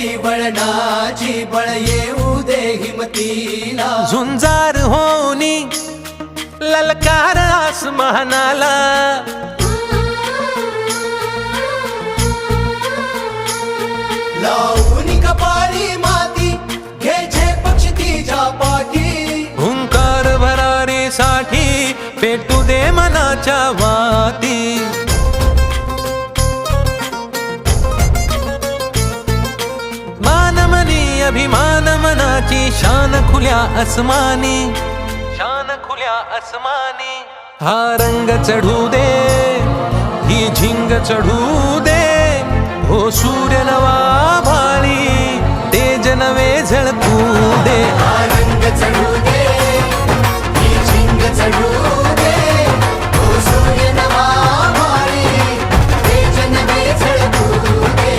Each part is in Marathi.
जरी वळणाची बळ येऊ दे हिमतीला, झुंजार होनी ललकार आसमानाला, लावून कपाळी माती घ्यायचे पक्षी तिच्या पाठी, हुंकार भरारीसाठी पेटू दे मनाच्या वाती, मानमनी अभिमान मनाची शान खुल्या आसमानी, शान खुल्या आसमानी, हा रंग चढू दे ही झिंग चढू दे, हो सूर्य नवा भाळी तेज नवे झळकू दे, हा रंग चढू दे ही झिंग चढू दे, हो सूर्य नवा भाळी तेज नवे झळकू दे.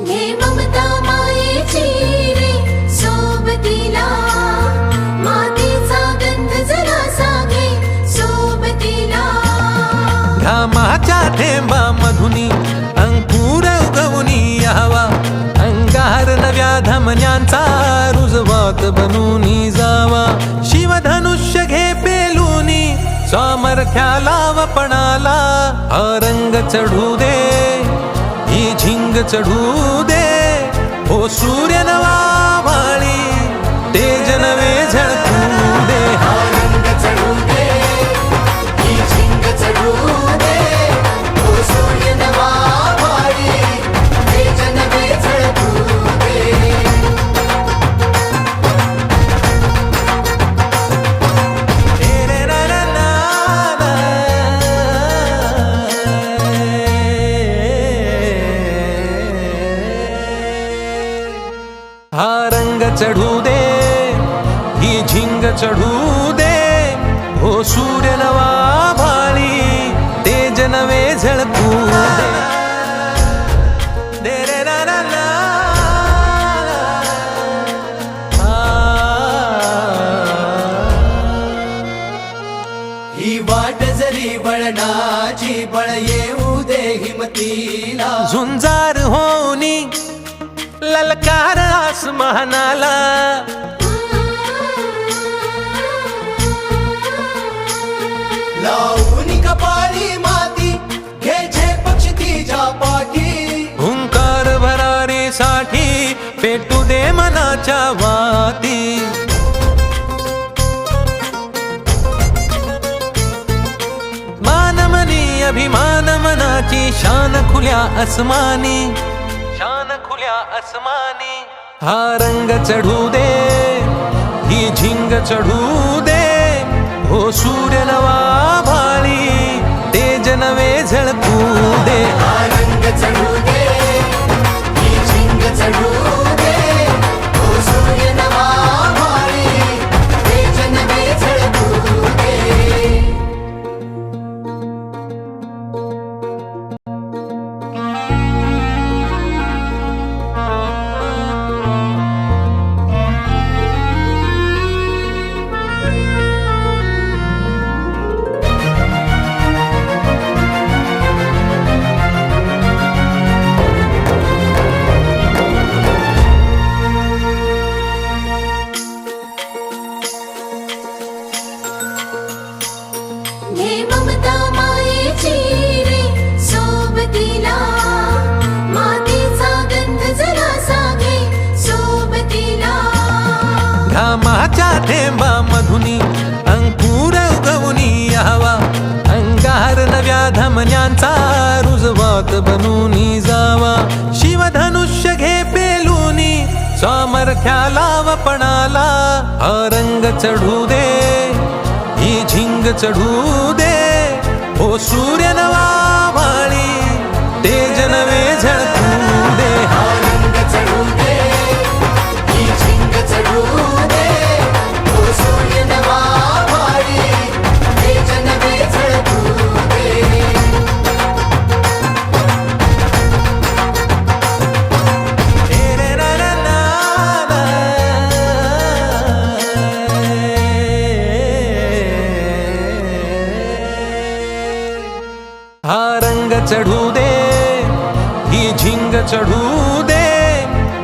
हे ममता मायेची रे सोबतीला, मातीचा गंध जरासा घे सोबतीला, घामाच्या थेंबा मधुनी अंकुर उगवूनी यावा, अंगार नव्या धमन्यांचा रुजवात बनूनी जावा, शिवधनुष्य घे पेलूनी सामर्थ्याला वपणाला, हा रंग चढू दे ही झिंग चढू दे, हो सूर्य नवा भाळी तेज नवे झळकू दे, हा रंग चढू दे ही झिंग चढू दे, हो सूर्य नवा भाळी तेज नवे झळकू दे. हा रंग चढू दे ही झिंग चढू दे, हो सूर्य नवा भाळी तेज नवे झळकू दे, दे रे ना ना ना, ही वाट जरी वळणाची बळ येऊ दे हिमतीला, झुंजार होनी ललकार आसमानाला, लावून कपाळी माती घ्यायचे पक्षी तिच्या पाठी, हुंकार भरारीसाठी पेटू दे मनाच्या वाती, मानमनी अभिमान मनाची शान खुल्या आसमानी, शान खुल्या आसमानी, हा रंग चढू दे ही झिंग चढू दे, हो सूर्य नवा भाळी तेज नवे झळकू दे, हा रंग चढू दे ही झिंग चढू दे, हो सूर्य नवा भाळी तेज नवे झळकू दे. हे ममता मायेची रे सोबतीला, मातीचा गंध जरासा घे सोबतीला, घामाच्या थेंबा मधुनी अंकुर उगवूनी यावा, अंगार नव्या धमन्यांचा रुजवात बनूनी जावा, शिवधनुष्य घे पेलूनी सामर्थ्याला वपणाला, हा रंग चढू दे ही झिंग चढू दे, हो सूर्य नवा भाळी तेज नवे झळकू दे, हा रंग चढू चढू दे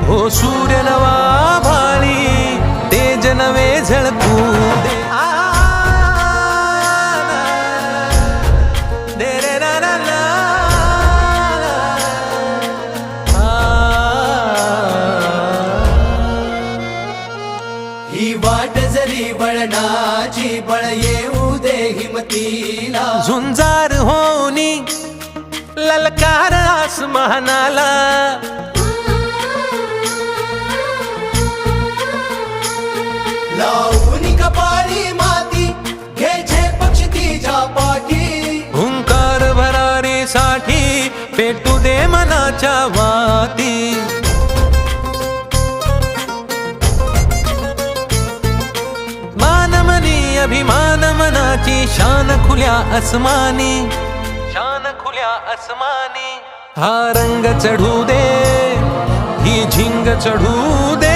हो सूर्य नवा भाळी तेज नवे झळकू दे दे रे ना ना ना. ही वाट जरी वळणाची बळ येऊ दे हिमतीला झुंजार होनी ललकार आसमानाला लावून कपाळी माती घ्यायचे पक्षी तिच्या पाठी हुंकार भरारीसाठी पेटू दे मनाच्या वाती मानमनी अभिमान मनाची शान खुल्या आसमानी शान खुल्या आसमानी हा रंग चढू दे ही झिंग चढू दे